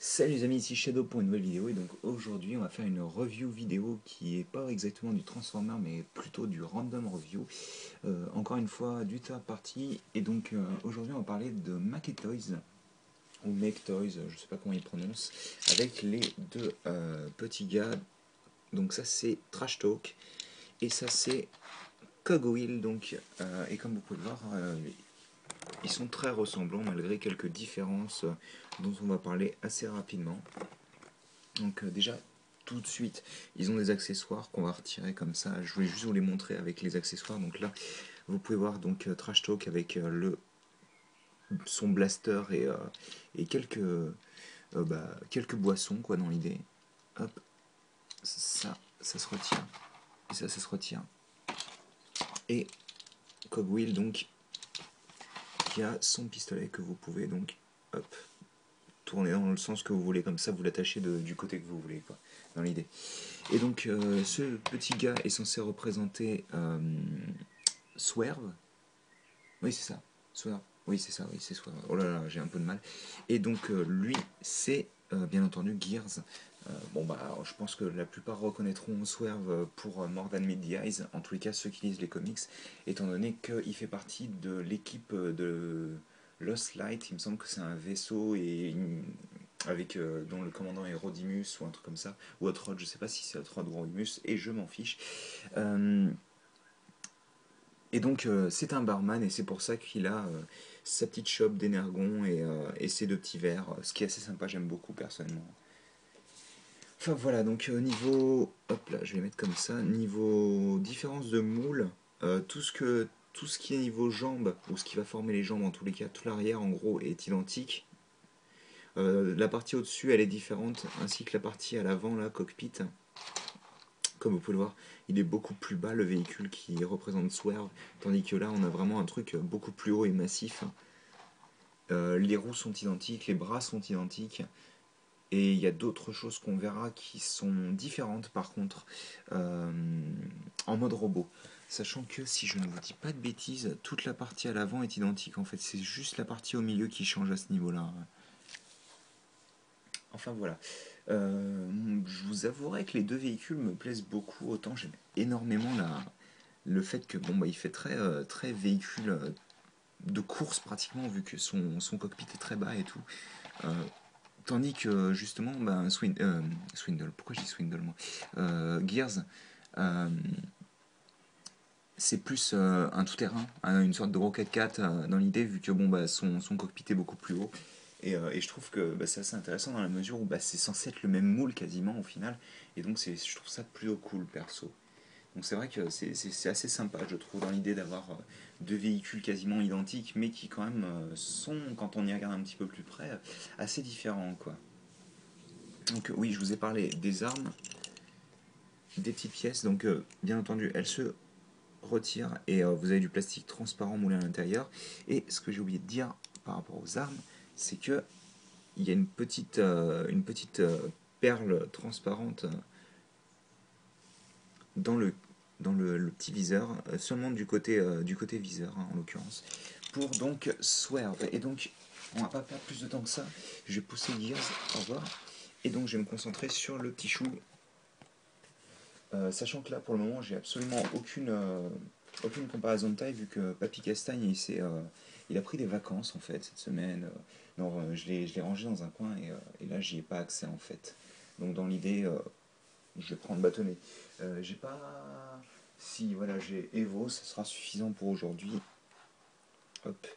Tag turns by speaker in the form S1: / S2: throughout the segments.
S1: Salut les amis, ici Shadow pour une nouvelle vidéo et donc aujourd'hui on va faire une review vidéo qui est pas exactement du Transformer mais plutôt du random review. Encore une fois du third party et donc aujourd'hui on va parler de Make Toys ou Make Toys, je sais pas comment ils prononcent, avec les deux petits gars. Donc ça c'est Trash Talk et ça c'est Cogwheel donc et comme vous pouvez le voir ils sont très ressemblants malgré quelques différences dont on va parler assez rapidement. Donc déjà, tout de suite, ils ont des accessoires qu'on va retirer comme ça. Je voulais juste vous les montrer avec les accessoires. Donc là, vous pouvez voir donc Trash Talk avec son blaster et quelques boissons quoi dans l'idée. Hop, ça se retire. Et ça se retire. Et Cogwheel donc qui a son pistolet que vous pouvez donc hop tourner dans le sens que vous voulez, comme ça vous l'attachez du côté que vous voulez quoi, dans l'idée. Et donc ce petit gars est censé représenter Swerve. Oui c'est ça, Swerve. Oui c'est ça, oui c'est Swerve. Oh là là, j'ai un peu de mal. Et donc lui c'est bien entendu Gears. Bon bah alors, je pense que la plupart reconnaîtront Swerve pour More Than Meets the Eyes, en tous les cas ceux qui lisent les comics, étant donné qu'il fait partie de l'équipe de Lost Light. Il me semble que c'est un vaisseau avec dont le commandant est Rodimus ou un truc comme ça, ou Hot Rod, je sais pas si c'est Hot Rod ou Rodimus, et je m'en fiche. Euh, et donc c'est un barman et c'est pour ça qu'il a sa petite shop d'énergon et ses deux petits verres, ce qui est assez sympa, j'aime beaucoup personnellement. Enfin voilà, donc niveau, hop là, je vais mettre comme ça, niveau différence de moule, tout ce qui est niveau jambes, ou ce qui va former les jambes en tous les cas, tout l'arrière en gros est identique. La partie au-dessus elle est différente, ainsi que la partie à l'avant, là, cockpit. Comme vous pouvez le voir, il est beaucoup plus bas le véhicule qui représente Swerve, tandis que là on a vraiment un truc beaucoup plus haut et massif. Les roues sont identiques, les bras sont identiques, et il y a d'autres choses qu'on verra qui sont différentes par contre euh, en mode robot. Sachant que si je ne vous dis pas de bêtises, toute la partie à l'avant est identique en fait, c'est juste la partie au milieu qui change à ce niveau-là. Enfin voilà. Je vous avouerai que les deux véhicules me plaisent beaucoup. Autant j'aime énormément le fait que bon bah il fait très véhicule de course pratiquement vu que son cockpit est très bas et tout. Euh, Tandis que justement bah, Swindle, pourquoi je dis Swindle moi, Gears, euh, c'est plus un tout-terrain, une sorte de Rocket 4 dans l'idée, vu que bon, bah, son cockpit est beaucoup plus haut. Et je trouve que bah, c'est assez intéressant dans la mesure où bah, c'est censé être le même moule quasiment au final. Et donc je trouve ça plutôt cool perso. Donc c'est vrai que c'est assez sympa, je trouve, dans l'idée d'avoir deux véhicules quasiment identiques, mais qui quand même sont, quand on y regarde un petit peu plus près, assez différents quoi. Donc oui, je vous ai parlé des armes, des petites pièces. Donc bien entendu, elles se retire et vous avez du plastique transparent moulé à l'intérieur. Et ce que j'ai oublié de dire par rapport aux armes, c'est que il y a une petite perle transparente dans le petit viseur, seulement du côté viseur hein, en l'occurrence, pour donc Swerve. Et donc on va pas perdre plus de temps que ça. Je vais pousser Gears, au revoir. Et donc je vais me concentrer sur le petit chou. Sachant que là pour le moment j'ai absolument aucune comparaison de taille vu que Papy Castagne il a pris des vacances en fait cette semaine. Non, je l'ai rangé dans un coin et là j'y ai pas accès en fait. Donc dans l'idée je vais prendre bâtonnet. J'ai pas. Si voilà j'ai Evo, ça sera suffisant pour aujourd'hui. Hop.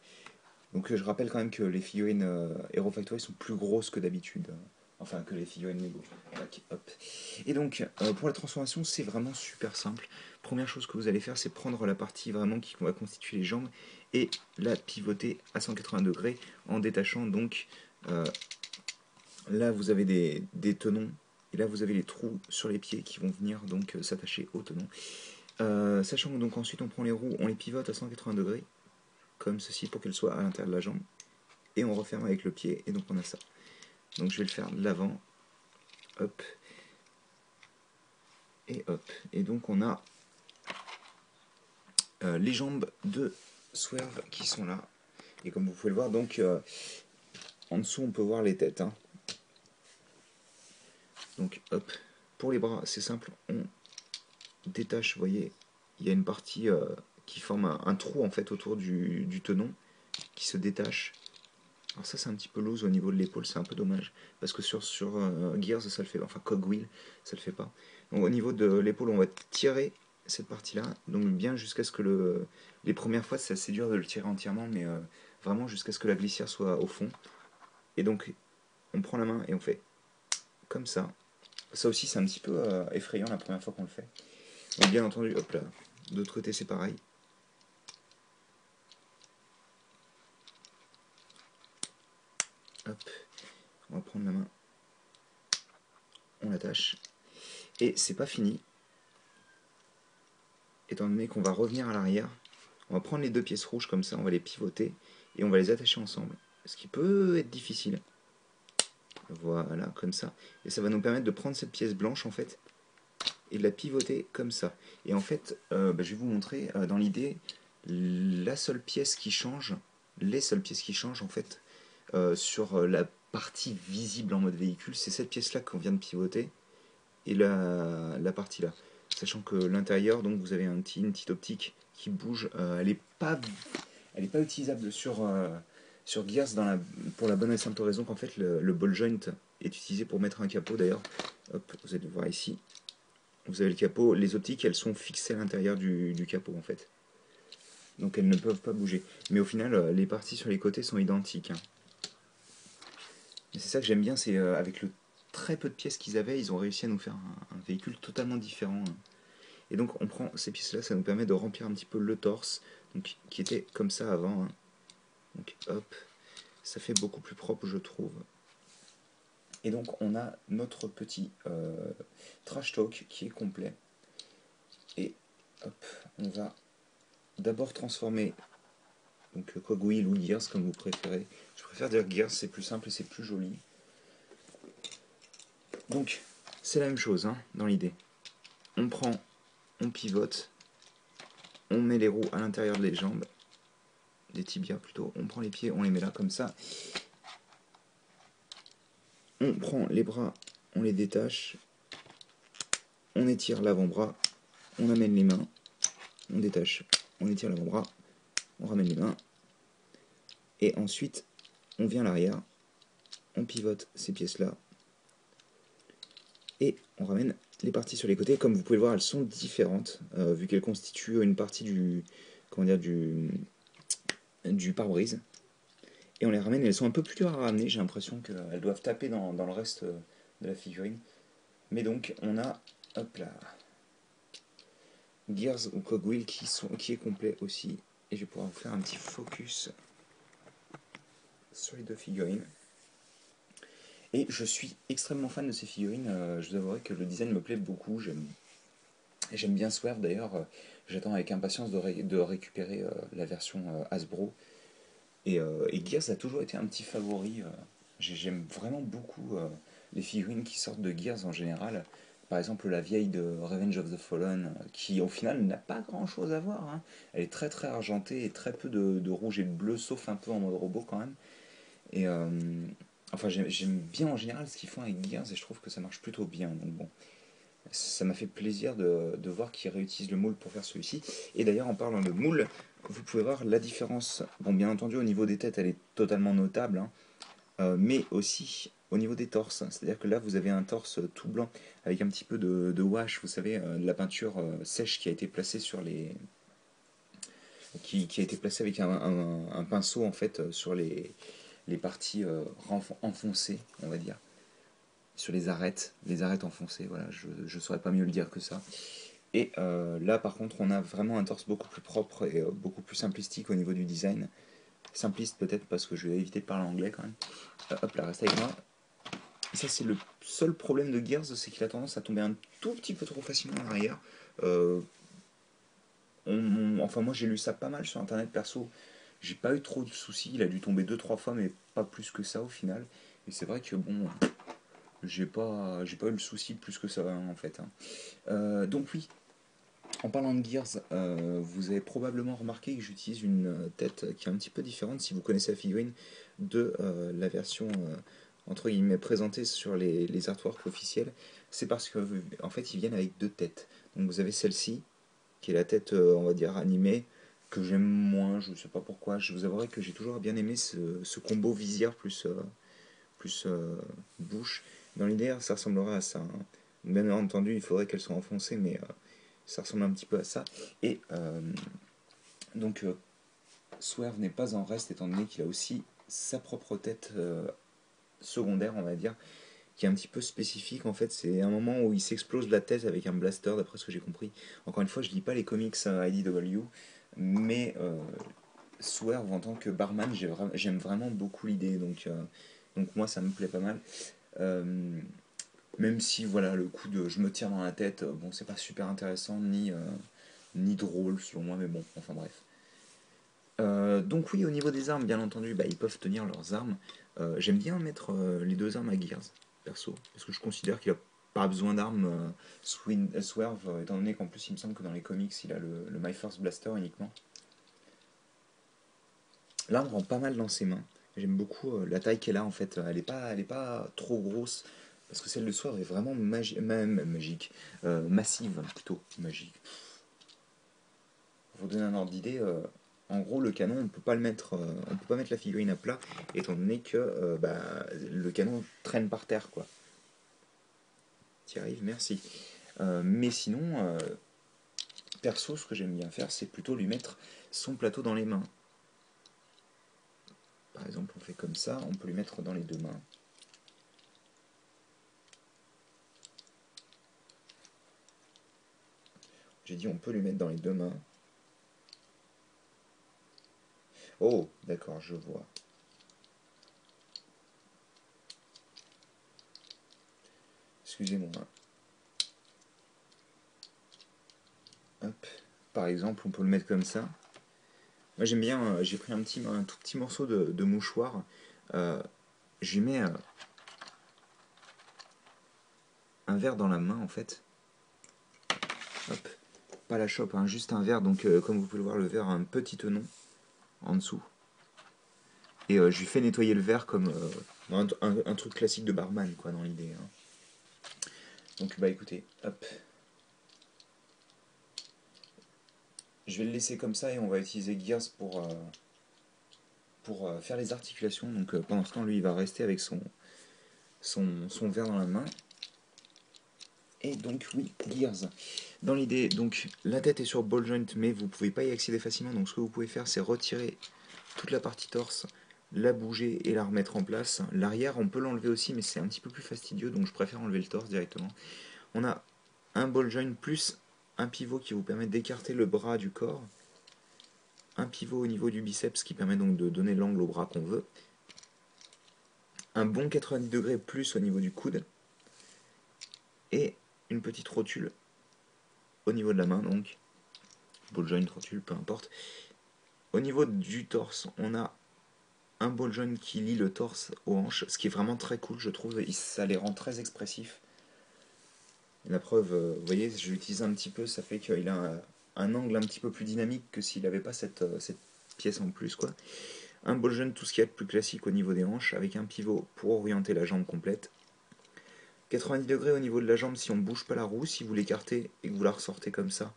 S1: Donc je rappelle quand même que les figurines Hero Factory sont plus grosses que d'habitude. Enfin que les figurines Lego. Tac, hop. Et donc pour la transformation c'est vraiment super simple. Première chose que vous allez faire c'est prendre la partie vraiment qui va constituer les jambes et la pivoter à 180 degrés en détachant donc là vous avez des tenons et là vous avez les trous sur les pieds qui vont venir donc s'attacher aux tenons. Sachant que donc ensuite on prend les roues, on les pivote à 180 degrés comme ceci pour qu'elles soient à l'intérieur de la jambe et on referme avec le pied et donc on a ça. Donc je vais le faire de l'avant, hop, et hop. Et donc on a les jambes de Swerve qui sont là. Et comme vous pouvez le voir, donc en dessous on peut voir les têtes. Hein. Donc hop, pour les bras c'est simple, on détache, vous voyez, il y a une partie qui forme un trou en fait autour du tenon qui se détache. Alors ça c'est un petit peu loose au niveau de l'épaule, c'est un peu dommage parce que sur Gears ça le fait, enfin Cogwheel ça le fait pas. Donc au niveau de l'épaule on va tirer cette partie là, donc bien jusqu'à ce que les premières fois c'est assez dur de le tirer entièrement, mais vraiment jusqu'à ce que la glissière soit au fond. Et donc on prend la main et on fait comme ça. Ça aussi c'est un petit peu effrayant la première fois qu'on le fait. Donc bien entendu, hop là, de l'autre côté c'est pareil. Hop, on va prendre la main, on l'attache. Et c'est pas fini, étant donné qu'on va revenir à l'arrière. On va prendre les deux pièces rouges comme ça, on va les pivoter et on va les attacher ensemble. Ce qui peut être difficile. Voilà, comme ça. Et ça va nous permettre de prendre cette pièce blanche en fait et de la pivoter comme ça. Et en fait, je vais vous montrer dans l'idée la seule pièce qui change, les seules pièces qui changent en fait sur la partie visible en mode véhicule, c'est cette pièce là qu'on vient de pivoter et la partie là. Sachant que l'intérieur, donc vous avez une petite optique qui bouge, elle est pas utilisable sur Gears pour la bonne et simple raison qu'en fait le ball joint est utilisé pour mettre un capot. D'ailleurs, hop, vous allez le voir ici, vous avez le capot, les optiques elles sont fixées à l'intérieur du capot en fait. Donc elles ne peuvent pas bouger. Mais au final, les parties sur les côtés sont identiques. Hein. Et c'est ça que j'aime bien, c'est avec le très peu de pièces qu'ils avaient, ils ont réussi à nous faire un véhicule totalement différent. Hein. Et donc on prend ces pièces-là, ça nous permet de remplir un petit peu le torse, donc, qui était comme ça avant. Hein. Donc hop, ça fait beaucoup plus propre je trouve. Et donc on a notre petit trash talk qui est complet. Et hop, on va d'abord transformer donc Cogwheel ou Gears comme vous préférez. Je préfère dire Gears, c'est plus simple et c'est plus joli. Donc c'est la même chose hein, dans l'idée. On prend, on pivote, on met les roues à l'intérieur des jambes, des tibias plutôt, on prend les pieds, on les met là comme ça. On prend les bras, on les détache, on étire l'avant-bras, on amène les mains, on détache, on étire l'avant-bras, on ramène les mains, et ensuite on vient à l'arrière, on pivote ces pièces-là, et on ramène les parties sur les côtés. Comme vous pouvez le voir, elles sont différentes, vu qu'elles constituent une partie du pare-brise. Et on les ramène, et elles sont un peu plus dures à ramener, j'ai l'impression qu'elles doivent taper dans le reste de la figurine. Mais donc on a, hop là, Gears ou Cogwheel qui est complet aussi. Et je vais pouvoir vous faire un petit focus sur les deux figurines. Et je suis extrêmement fan de ces figurines. Je vous avouerai que le design me plaît beaucoup. J'aime bien Swerve d'ailleurs. J'attends avec impatience de récupérer la version Hasbro. Et Gears a toujours été un petit favori. J'aime vraiment beaucoup les figurines qui sortent de Gears en général. Par exemple la vieille de Revenge of the Fallen, qui au final n'a pas grand chose à voir. Hein. Elle est très très argentée et très peu de rouge et de bleu, sauf un peu en mode robot quand même. Et enfin j'aime bien en général ce qu'ils font avec Gears et je trouve que ça marche plutôt bien. Donc bon, ça m'a fait plaisir de voir qu'ils réutilisent le moule pour faire celui-ci. Et d'ailleurs, en parlant de moule, vous pouvez voir la différence. Bon, bien entendu, au niveau des têtes, elle est totalement notable, hein, mais aussi au niveau des torses. C'est-à-dire que là, vous avez un torse tout blanc avec un petit peu de wash, vous savez, de la peinture sèche qui a été placée sur qui a été placée avec un pinceau en fait sur les parties enfoncées, on va dire sur les arêtes enfoncées, voilà, je ne saurais pas mieux le dire que ça. Et là par contre on a vraiment un torse beaucoup plus propre et beaucoup plus simplistique au niveau du design. Simpliste peut-être parce que je vais éviter de parler anglais quand même. Hop là, reste avec moi. Ça c'est le seul problème de Gears, c'est qu'il a tendance à tomber un tout petit peu trop facilement en arrière. Euh, enfin moi j'ai lu ça pas mal sur internet perso. J'ai pas eu trop de soucis, il a dû tomber 2-3 fois mais pas plus que ça au final. Et c'est vrai que bon, j'ai pas eu le souci plus que ça en fait. Hein. Donc oui, en parlant de Gears, vous avez probablement remarqué que j'utilise une tête qui est un petit peu différente si vous connaissez la figurine de la version entre guillemets présentés sur les artworks officiels, c'est parce que en fait ils viennent avec deux têtes. Donc vous avez celle-ci, qui est la tête, on va dire, animée, que j'aime moins, je ne sais pas pourquoi. Je vous avouerai que j'ai toujours bien aimé ce combo visière plus bouche. Dans l'idée, ça ressemblerait à ça, hein. Bien entendu, il faudrait qu'elle soit enfoncée, mais ça ressemble un petit peu à ça. Et donc, Swerve n'est pas en reste, étant donné qu'il a aussi sa propre tête secondaire, on va dire, qui est un petit peu spécifique. En fait, c'est un moment où il s'explose la tête avec un blaster, d'après ce que j'ai compris. Encore une fois, je lis pas les comics IDW, mais Swerve en tant que barman, j'aime vraiment beaucoup l'idée. Donc moi, ça me plaît pas mal. Euh, Même si voilà, le coup de je me tire dans la tête, bon, c'est pas super intéressant ni drôle selon moi, mais bon, enfin bref. Donc oui, au niveau des armes, bien entendu, bah, ils peuvent tenir leurs armes. J'aime bien mettre les deux armes à Gears, perso, parce que je considère qu'il a pas besoin d'armes. Swerve, étant donné qu'en plus il me semble que dans les comics il a le My First Blaster uniquement. L'arme rend pas mal dans ses mains. J'aime beaucoup la taille qu'elle a en fait. Elle est pas trop grosse, parce que celle de Swerve est vraiment magique. Massive plutôt, magique. Pour vous donner un ordre d'idée, en gros, le canon, on peut pas mettre la figurine à plat, étant donné que bah, le canon traîne par terre, quoi. T'y arrives, merci. Mais sinon, perso, ce que j'aime bien faire, c'est plutôt lui mettre son plateau dans les mains. Par exemple, on fait comme ça, on peut lui mettre dans les deux mains. J'ai dit on peut lui mettre dans les deux mains. Oh, d'accord, je vois. Excusez-moi. Hop. Par exemple, on peut le mettre comme ça. Moi j'aime bien, j'ai pris un tout petit morceau de mouchoir. Euh, je lui mets un verre dans la main en fait. Hop. Pas la chope, hein, juste un verre. Donc comme vous pouvez le voir, le verre a un petit tenon en dessous. Et je lui fais nettoyer le verre comme un truc classique de barman, quoi, dans l'idée, hein. Donc bah écoutez, hop. Je vais le laisser comme ça et on va utiliser Gears pour faire les articulations. Donc pendant ce temps, lui, il va rester avec son verre dans la main. Et donc oui, Gears. Dans l'idée, donc la tête est sur ball joint, mais vous pouvez pas y accéder facilement. Donc ce que vous pouvez faire, c'est retirer toute la partie torse, la bouger et la remettre en place. L'arrière, on peut l'enlever aussi, mais c'est un petit peu plus fastidieux, donc je préfère enlever le torse directement. On a un ball joint plus un pivot qui vous permet d'écarter le bras du corps. Un pivot au niveau du biceps qui permet donc de donner l'angle au bras qu'on veut. Un bon 90 degrés plus au niveau du coude. Et une petite rotule au niveau de la main, donc ball joint, rotule, peu importe. Au niveau du torse, on a un ball joint qui lie le torse aux hanches, ce qui est vraiment très cool, je trouve. Ça les rend très expressifs. La preuve, vous voyez, je l'utilise un petit peu, ça fait qu'il a un angle un petit peu plus dynamique que s'il n'avait pas cette pièce en plus, quoi. Un ball joint, tout ce qu'il y a de plus classique au niveau des hanches, avec un pivot pour orienter la jambe complète. 90 degrés au niveau de la jambe si on ne bouge pas la roue. Si vous l'écartez et que vous la ressortez comme ça,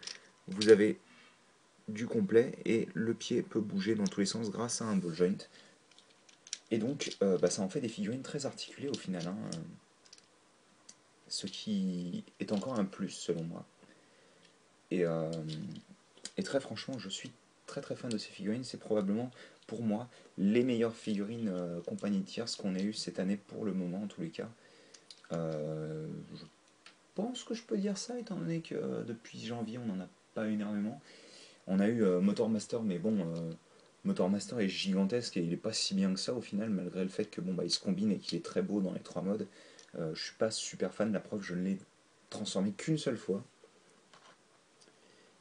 S1: vous avez du complet et le pied peut bouger dans tous les sens grâce à un ball joint. Et donc bah, ça en fait des figurines très articulées au final, hein, ce qui est encore un plus selon moi. Et, euh, et très franchement, je suis très très fan de ces figurines. C'est probablement pour moi les meilleures figurines compagnie tierce qu'on ait eu cette année pour le moment en tous les cas. Je pense que je peux dire ça étant donné que depuis janvier on n'en a pas énormément. On a eu Motor Master, mais bon, Motor Master est gigantesque et il est pas si bien que ça au final, malgré le fait que bon bah il se combine et qu'il est très beau dans les trois modes. Je suis pas super fan, la preuve je ne l'ai transformé qu'une seule fois.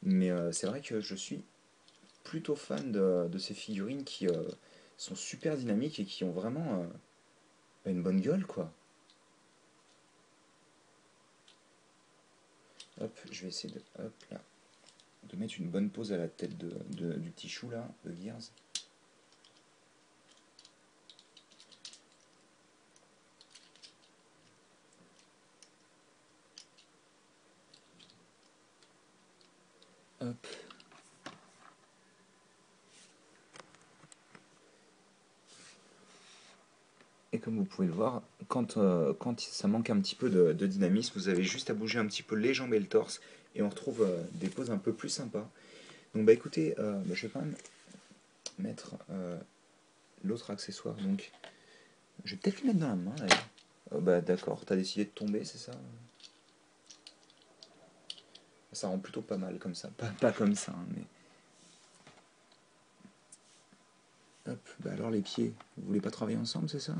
S1: Mais c'est vrai que je suis plutôt fan de ces figurines qui sont super dynamiques et qui ont vraiment une bonne gueule quoi. Hop, je vais essayer de, hop, là, de mettre une bonne pose à la tête du petit chou là, de Gears. Hop. Et comme vous pouvez le voir, quand ça manque un petit peu de dynamisme, vous avez juste à bouger un petit peu les jambes et le torse, et on retrouve des poses un peu plus sympas. Donc bah écoutez, je vais quand même mettre l'autre accessoire. Donc je vais peut-être le mettre dans la main d'ailleurs. Bah d'accord, t'as décidé de tomber, c'est ça? Ça rend plutôt pas mal comme ça. Pas comme ça, hein, mais... Hop, bah alors les pieds, vous voulez pas travailler ensemble, c'est ça?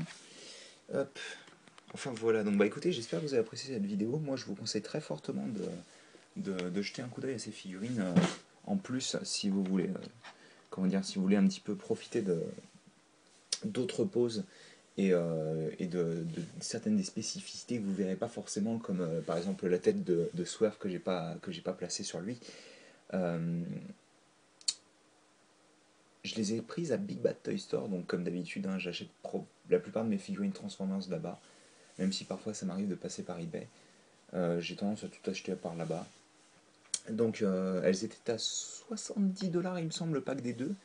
S1: Hop. Enfin voilà, donc bah écoutez, j'espère que vous avez apprécié cette vidéo. Moi je vous conseille très fortement de jeter un coup d'œil à ces figurines. En plus, si vous voulez, comment dire, si vous voulez un petit peu profiter d'autres poses et de certaines des spécificités que vous verrez pas forcément, comme par exemple la tête de Swerve que j'ai pas placée sur lui. Euh, je les ai prises à Big Bad Toy Store, donc comme d'habitude, hein, j'achète la plupart de mes figurines Transformers là-bas, même si parfois ça m'arrive de passer par eBay. J'ai tendance à tout acheter par là-bas. Donc elles étaient à 70 $ il me semble le pack des deux.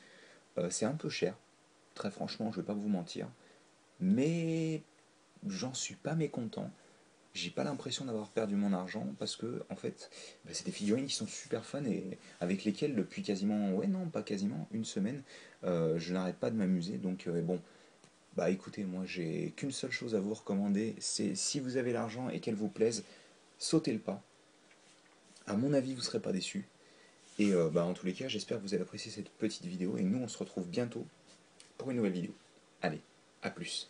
S1: C'est un peu cher, très franchement, je vais pas vous mentir. Mais j'en suis pas mécontent. J'ai pas l'impression d'avoir perdu mon argent parce que en fait bah, c'est des figurines qui sont super fun et avec lesquelles depuis quasiment, ouais non pas quasiment, une semaine, je n'arrête pas de m'amuser. Donc bon, bah écoutez, moi j'ai qu'une seule chose à vous recommander, c'est si vous avez l'argent et qu'elle vous plaise, sautez le pas. À mon avis vous serez pas déçus. Et bah, en tous les cas, j'espère que vous avez apprécié cette petite vidéo et nous on se retrouve bientôt pour une nouvelle vidéo. Allez, à plus.